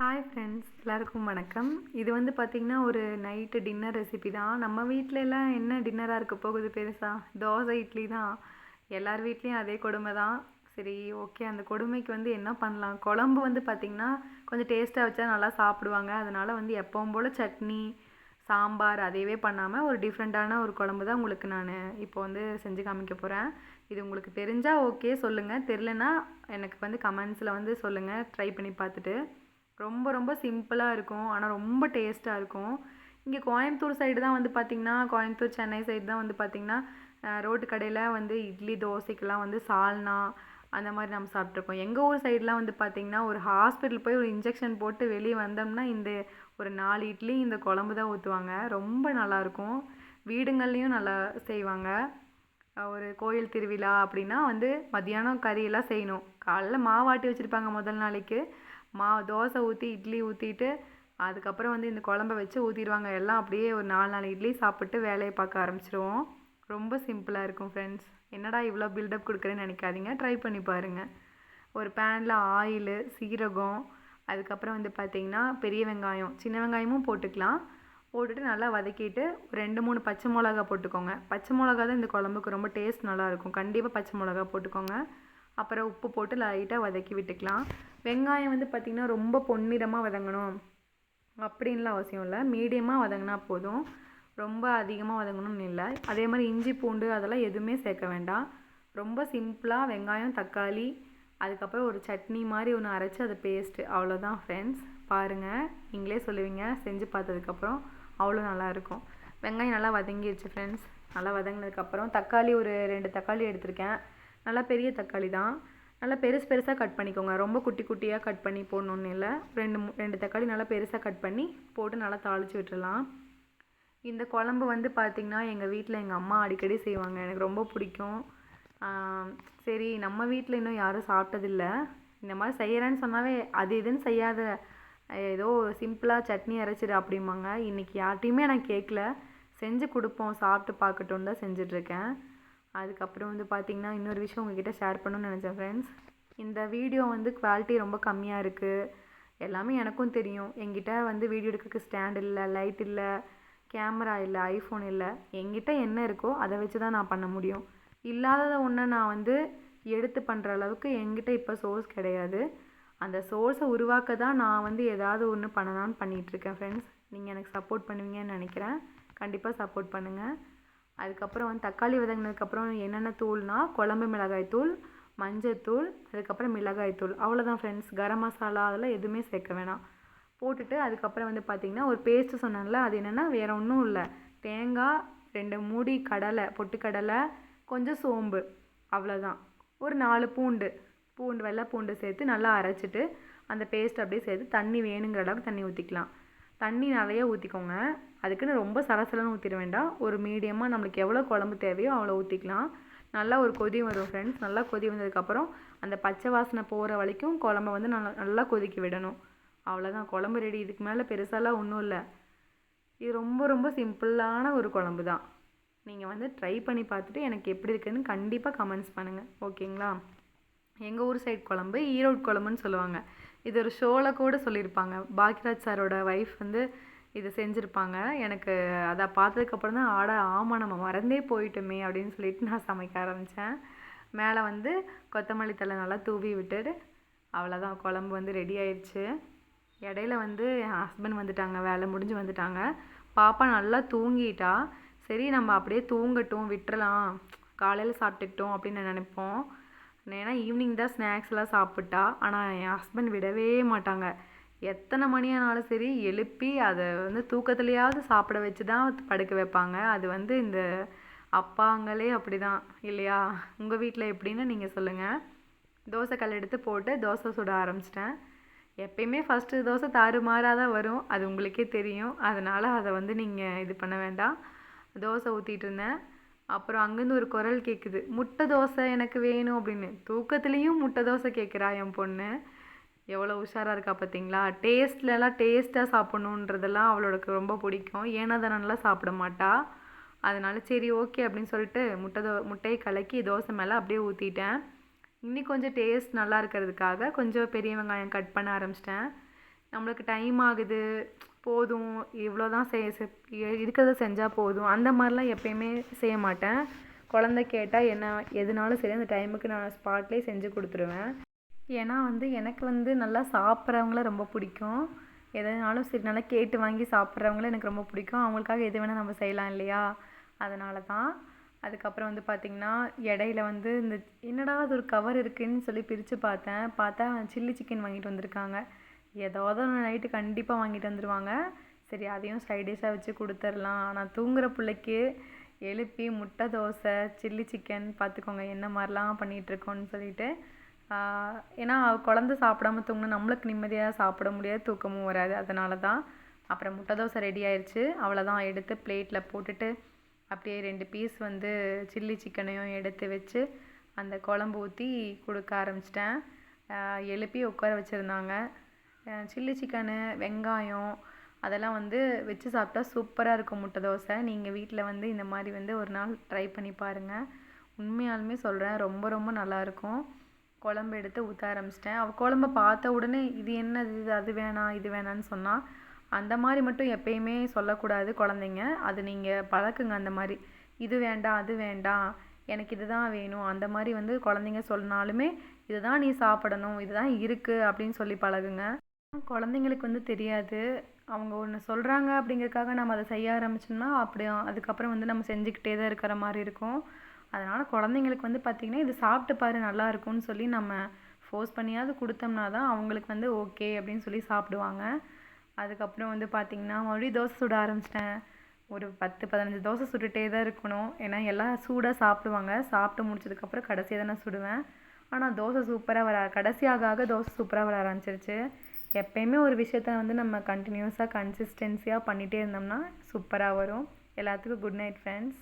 Hi friends, எல்லாருக்கும் வணக்கம். இது வந்து பார்த்திங்கன்னா ஒரு நைட்டு டின்னர் ரெசிபி தான். நம்ம வீட்டிலலாம் என்ன டின்னராக இருக்க போகுது பெருசா? தோசை, இட்லி தான். எல்லார் வீட்லேயும் அதே கொடுமை தான். சரி, ஓகே, அந்த கொடுமைக்கு வந்து என்ன பண்ணலாம்? குழம்பு வந்து பார்த்திங்கன்னா கொஞ்சம் டேஸ்ட்டாக வச்சா நல்லா சாப்பிடுவாங்க. அதனால் வந்து எப்பவும் போல் சட்னி, சாம்பார் அதையவே பண்ணாமல் ஒரு டிஃப்ரெண்ட்டான ஒரு குழம்பு தான் உங்களுக்கு நான் இப்போ வந்து செஞ்சு காமிக்க போகிறேன். இது உங்களுக்கு தெரிஞ்சால் ஓகே சொல்லுங்கள், தெரிலனா எனக்கு வந்து கமெண்ட்ஸில் வந்து சொல்லுங்கள், ட்ரை பண்ணி பார்த்துட்டு. ரொம்ப ரொம்ப சிம்பிளாக இருக்கும், ஆனால் ரொம்ப டேஸ்ட்டாக இருக்கும். இங்கே கோயம்புத்தூர் சைடு தான் வந்து பார்த்திங்கன்னா, கோயம்புத்தூர் சென்னை சைடு தான் வந்து பார்த்திங்கன்னா ரோட்டு கடையில் வந்து இட்லி தோசைக்கெல்லாம் வந்து சால்னா அந்த மாதிரி நம்ம சாப்பிட்ருக்கோம். எங்கள் ஊர் சைடெலாம் வந்து பார்த்திங்கன்னா ஒரு ஹாஸ்பிட்டல் போய் ஒரு இன்ஜெக்ஷன் போட்டு வெளியே வந்தோம்னா இந்த ஒரு 4 இட்லி இந்த குழம்பு தான் ஊற்றுவாங்க. ரொம்ப நல்லாயிருக்கும். வீடுங்கள்லேயும் நல்லா செய்வாங்க. ஒரு கோயில் திருவிழா அப்படின்னா வந்து மத்தியானம் கறியெல்லாம் செய்யணும். காலைல மாவாட்டி வச்சுருப்பாங்க முதல் நாளைக்கு. தோசை ஊற்றி இட்லி ஊற்றிட்டு அதுக்கப்புறம் வந்து இந்த குழம்ப வச்சு ஊற்றிடுவாங்க. எல்லாம் அப்படியே ஒரு 4 இட்லி சாப்பிட்டு வேலையை பார்க்க ஆரம்பிச்சிருவோம். ரொம்ப சிம்பிளாக இருக்கும் ஃப்ரெண்ட்ஸ். என்னடா இவ்வளோ பில்டப் கொடுக்குறேன்னு நினைக்காதீங்க, ட்ரை பண்ணி பாருங்கள். ஒரு பேனில் ஆயிலு, சீரகம், அதுக்கப்புறம் வந்து பார்த்திங்கன்னா பெரிய வெங்காயம், சின்ன வெங்காயமும் போட்டுக்கலாம். போட்டுட்டு நல்லா வதக்கிட்டு 2-3 பச்சை மிளகா போட்டுக்கோங்க. பச்சை மிளகா தான் இந்த குழம்புக்கு ரொம்ப டேஸ்ட் நல்லாயிருக்கும். கண்டிப்பாக பச்சை மிளகா போட்டுக்கோங்க. அப்புறம் உப்பு போட்டு லைட்டாக வதக்கி விட்டுக்கலாம். வெங்காயம் வந்து பார்த்திங்கன்னா ரொம்ப பொன்னிறமாக வதங்கணும் அப்படின்லாம் அவசியம் இல்லை. மீடியமாக வதங்கினா போதும், ரொம்ப அதிகமாக வதங்கணும்னு இல்லை. அதே மாதிரி இஞ்சி பூண்டு அதெல்லாம் எதுவுமே சேர்க்க வேண்டாம். ரொம்ப சிம்பிளாக வெங்காயம், தக்காளி, அதுக்கப்புறம் ஒரு சட்னி மாதிரி ஒன்று அரைச்சி அது பேஸ்ட்டு, அவ்வளோதான் ஃப்ரெண்ட்ஸ். பாருங்கள், நீங்களே சொல்லுவீங்க செஞ்சு பார்த்ததுக்கப்புறம். அவ்வளோ நல்லாயிருக்கும். வெங்காயம் நல்லா வதங்கிடுச்சு ஃப்ரெண்ட்ஸ். நல்லா வதங்கினதுக்கப்புறம் தக்காளி ஒரு 2 தக்காளி எடுத்திருக்கேன். நல்லா பெரிய தக்காளி தான். நல்லா பெருசாக கட் பண்ணிக்கோங்க. ரொம்ப குட்டி குட்டியாக கட் பண்ணி போடணுன்னு இல்லை. 2 தக்காளி நல்லா பெருசாக கட் பண்ணி போட்டு நல்லா தாளித்து விட்டுடலாம். இந்த குழம்பு வந்து பார்த்திங்கன்னா எங்கள் வீட்டில் எங்கள் அம்மா அடிக்கடி செய்வாங்க. எனக்கு ரொம்ப பிடிக்கும். சரி, நம்ம வீட்டில் இன்னும் யாரும் சாப்பிட்டதில்ல. இந்த மாதிரி செய்கிறேன்னு சொன்னாவே அது இதுன்னு செய்யாத, ஏதோ சிம்பிளாக சட்னி அரைச்சிடு அப்படிம்பாங்க. இன்றைக்கி யார்ட்டையுமே நான் கேட்கல, செஞ்சு கொடுப்போம், சாப்பிட்டு பார்க்கட்டுன்னு தான் செஞ்சிட்ருக்கேன். அதுக்கப்புறம் வந்து பார்த்திங்கன்னா இன்னொரு விஷயம் உங்கள்கிட்ட ஷேர் பண்ணணும்னு நினச்சேன் ஃப்ரெண்ட்ஸ். இந்த வீடியோ வந்து குவாலிட்டி ரொம்ப கம்மியாக இருக்குது. எல்லாமே எனக்கும் தெரியும். என்கிட்ட வந்து வீடியோ எடுக்கிறதுக்கு ஸ்டாண்ட் இல்லை, லைட் இல்லை, கேமரா இல்லை, ஐஃபோன் இல்லை. என்கிட்ட என்ன இருக்கோ அதை வச்சு தான் நான் பண்ண முடியும். இல்லாததை ஒன்று நான் வந்து எடுத்து பண்ணுற அளவுக்கு என்கிட்ட இப்போ சோர்ஸ் கிடையாது. அந்த சோர்ஸை உருவாக்க தான் நான் வந்து ஏதாவது ஒன்று பண்ணலான்னு பண்ணிகிட்ருக்கேன் ஃப்ரெண்ட்ஸ். நீங்கள் எனக்கு சப்போர்ட் பண்ணுவீங்கன்னு நினைக்கிறேன். கண்டிப்பாக சப்போர்ட் பண்ணுங்கள். அதுக்கப்புறம் வந்து தக்காளி வதங்கினதுக்கப்புறம் என்னென்ன தூள்னால் குழம்பு மிளகாய் தூள், மஞ்சத்தூள், அதுக்கப்புறம் மிளகாய் தூள், அவ்வளோதான் ஃப்ரெண்ட்ஸ். கரம் மசாலா அதெல்லாம் எதுவுமே சேர்க்க வேணாம். போட்டுட்டு அதுக்கப்புறம் வந்து பார்த்திங்கன்னா ஒரு பேஸ்ட்டு சொன்னேன்ல, அது என்னென்னா வேறு ஒன்றும் இல்லை. தேங்காய், 2 மூடி கடலை, பொட்டுக்கடலை, கொஞ்சம் சோம்பு, அவ்வளோதான். ஒரு 4 பூண்டு, வெள்ளை பூண்டு சேர்த்து நல்லா அரைச்சிட்டு அந்த பேஸ்ட் அப்படியே சேர்த்து தண்ணி வேணுங்கிற அளவுக்கு தண்ணி ஊற்றிக்கலாம். தண்ணி நிறைய ஊற்றிக்கோங்க. அதுக்குன்னு ரொம்ப சலசலன்னு ஊற்றிட வேண்டாம். ஒரு மீடியமாக நம்மளுக்கு எவ்வளோ குழம்பு தேவையோ அவ்வளோ ஊற்றிக்கலாம். நல்லா ஒரு கொதி வரும் ஃப்ரெண்ட்ஸ். நல்லா கொதி வந்ததுக்கப்புறம் அந்த பச்சை வாசனை போகிற வரைக்கும் குழம்ப வந்து நல்லா கொதிக்க விடணும். அவ்வளோதான், குழம்பு ரெடி. இதுக்கு மேலே பெருசாலாம் ஒன்றும் இல்லை. இது ரொம்ப ரொம்ப சிம்பிளான ஒரு குழம்பு தான். நீங்கள் வந்து ட்ரை பண்ணி பார்த்துட்டு எனக்கு எப்படி இருக்குதுன்னு கண்டிப்பாக கமெண்ட்ஸ் பண்ணுங்கள், ஓகேங்களா? எங்கள் ஊர் சைடு குழம்பு ஈரோடு குழம்புன்னு சொல்லுவாங்க. இது ஒரு ஷோவில் கூட சொல்லியிருப்பாங்க. பாக்யராஜ் சாரோட ஒய்ஃப் வந்து இது செஞ்சுருப்பாங்க. எனக்கு அதை பார்த்ததுக்கப்புறம் தான் ஆமாம் நம்ம மறந்தே போயிட்டோமே அப்படின்னு சொல்லிட்டு நான் சமைக்க ஆரம்பித்தேன். மேலே வந்து கொத்தமல்லி தழை நல்லா தூவி விட்டுட்டு அவ்வளோதான், குழம்பு வந்து ரெடி ஆயிடுச்சு. இடையில வந்து என் ஹஸ்பண்ட் வந்துட்டாங்க, வேலை முடிஞ்சு வந்துட்டாங்க. பாப்பா நல்லா தூங்கிட்டா. சரி, நம்ம அப்படியே தூங்கட்டும், விட்டுறலாம், காலையில் சாப்பிட்டுக்கிட்டோம் அப்படின்னு நான் நினைப்போம். ஏன்னா ஈவினிங் தான் ஸ்நாக்ஸ்லாம் சாப்பிட்டா. ஆனால் என் ஹஸ்பண்ட் விடவே மாட்டாங்க. எத்தனை மணி ஆனாலும் சரி எழுப்பி அதை வந்து தூக்கத்துலையாவது சாப்பிட வச்சு தான் படுக்க வைப்பாங்க. அது வந்து இந்த அப்பாங்களே அப்படி தான் இல்லையா? உங்கள் வீட்டில் எப்படின்னு நீங்கள் சொல்லுங்கள். தோசைக்கல் எடுத்து போட்டு தோசை சுட ஆரம்பிச்சிட்டேன். எப்பயுமே ஃபஸ்ட்டு தோசை தாறுமாறாக தான் வரும், அது உங்களுக்கே தெரியும். அதனால் அதை வந்து நீங்கள் இது பண்ண வேண்டாம். தோசை ஊற்றிட்டு இருந்தேன். அப்புறம் அங்கேருந்து ஒரு குரல் கேட்குது, முட்டை தோசை எனக்கு வேணும் அப்படின்னு. தூக்கத்துலேயும் முட்டை தோசை கேட்குறா என் பொண்ணு. எவ்வளோ உஷாராக இருக்கா பார்த்தீங்களா? டேஸ்ட்டாக சாப்பிட்ணுன்றதெல்லாம் அவளோட ரொம்ப பிடிக்கும். ஏன்னா தானெல்லாம் சாப்பிட மாட்டா. அதனால சரி ஓகே அப்படின்னு சொல்லிட்டு முட்டையை கலக்கி தோசை மேலே அப்படியே ஊற்றிட்டேன். இன்னி கொஞ்சம் டேஸ்ட் நல்லா இருக்கிறதுக்காக கொஞ்சம் பெரிய வெங்காயம் கட் பண்ண ஆரம்பிச்சிட்டேன். நம்மளுக்கு டைம் ஆகுது, போதும் இவ்வளோ தான் இருக்கிறத செஞ்சால் போதும் அந்த மாதிரிலாம் எப்பயுமே செய்ய மாட்டேன். குழந்தை கேட்டால் என்ன எதுனாலும் சரி அந்த டைமுக்கு நான் ஸ்பாட்லேயே செஞ்சு கொடுத்துருவேன். ஏன்னா வந்து எனக்கு வந்து நல்லா சாப்பிட்றவங்கள ரொம்ப பிடிக்கும். எதுனாலும் சரி நல்லா கேட்டு வாங்கி சாப்பிட்றவங்கள எனக்கு ரொம்ப பிடிக்கும். அவங்களுக்காக எது வேணால் நம்ம செய்யலாம் இல்லையா? அதனால தான். அதுக்கப்புறம் வந்து பார்த்திங்கன்னா இடையில வந்து இந்த என்னடா அது ஒரு கவர் இருக்குதுன்னு சொல்லி பிரித்து பார்த்தேன். பார்த்தா சில்லி சிக்கன் வாங்கிட்டு வந்திருக்காங்க. ஏதாவது ஒன்று நைட்டு கண்டிப்பாக வாங்கிட்டு வந்துடுவாங்க. சரி அதையும் சைட் டிஷ்ஷாக வச்சு கொடுத்துர்லாம். ஆனால் தூங்குகிற பிள்ளைக்கு எழுப்பி முட்டை தோசை சில்லி சிக்கன் பார்த்துக்கோங்க என்ன மாதிரிலாம் பண்ணிகிட்ருக்கோன்னு சொல்லிட்டு. ஏன்னா குழந்த சாப்பிடாம தூங்கினா நம்மளுக்கு நிம்மதியாக சாப்பிட முடியாது, தூக்கமும் வராது. அதனால தான். அப்புறம் முட்டை தோசை ரெடி ஆயிடுச்சு. அவ்வளோதான், எடுத்து பிளேட்டில் போட்டுட்டு அப்படியே 2 பீஸ் வந்து சில்லி சிக்கனையும் எடுத்து வச்சு அந்த குழம்பு ஊற்றி கொடுக்க ஆரம்பிச்சிட்டேன். எழுப்பி உட்கார வச்சுருந்தாங்க. சில்லி சிக்கனு வெங்காயம் அதெல்லாம் வந்து வச்சு சாப்பிட்டா சூப்பராக இருக்கும் முட்டை தோசை. நீங்கள் வீட்டில் வந்து இந்த மாதிரி வந்து ஒரு நாள் ட்ரை பண்ணி பாருங்கள். உண்மையாலுமே சொல்கிறேன், ரொம்ப ரொம்ப நல்லாயிருக்கும். குழம்பு எடுத்து ஊற்ற ஆரம்பிச்சிட்டேன். அவள் குழம்ப பார்த்த உடனே இது என்னது, இது அது வேணாம் இது வேணான்னு சொன்னால். அந்த மாதிரி மட்டும் எப்பயுமே சொல்லக்கூடாது குழந்தைங்க. அது நீங்கள் பழக்குங்க அந்த மாதிரி. இது வேண்டாம் அது வேண்டாம் எனக்கு இது தான் வேணும் அந்த மாதிரி வந்து குழந்தைங்க சொன்னாலுமே இதுதான் நீ சாப்பிடணும் இதுதான் இருக்குது அப்படின்னு சொல்லி பழகுங்க. குழந்தைங்களுக்கு வந்து தெரியாது. அவங்க ஒன்று சொல்கிறாங்க அப்படிங்கிறதுக்காக நம்ம அதை செய்ய ஆரம்பிச்சோம்னா அப்படியே அதுக்கப்புறம் வந்து நம்ம செஞ்சுக்கிட்டே தான் இருக்கிற மாதிரி இருக்கும். அதனால் குழந்தைங்களுக்கு வந்து பார்த்திங்கன்னா இது சாப்பிட்டு பாரு நல்லா இருக்கும்னு சொல்லி நம்ம ஃபோர்ஸ் பண்ணியாவது கொடுத்தோம்னா தான் அவங்களுக்கு வந்து ஓகே அப்படின்னு சொல்லி சாப்பிடுவாங்க. அதுக்கப்புறம் வந்து பார்த்திங்கன்னா மறுபடியும் தோசை சுட ஆரம்பிச்சிட்டேன். ஒரு 10-15 தோசை சுட்டுகிட்டே தான் இருக்கணும். ஏன்னா எல்லாம் சூடாக சாப்பிடுவாங்க. சாப்பிட்டு முடிச்சதுக்கப்புறம் கடைசியாக தான் நான் சுடுவேன். ஆனால் தோசை சூப்பராக வர கடைசியாக தோசை சூப்பராக வர ஆரம்பிச்சிருச்சு. எப்பயுமே ஒரு விஷயத்த வந்து நம்ம கண்டினியூஸாக கன்சிஸ்டன்சியாக பண்ணிகிட்டே இருந்தோம்னா சூப்பராக வரும். எல்லாத்துக்கும் குட் நைட் ஃப்ரெண்ட்ஸ்.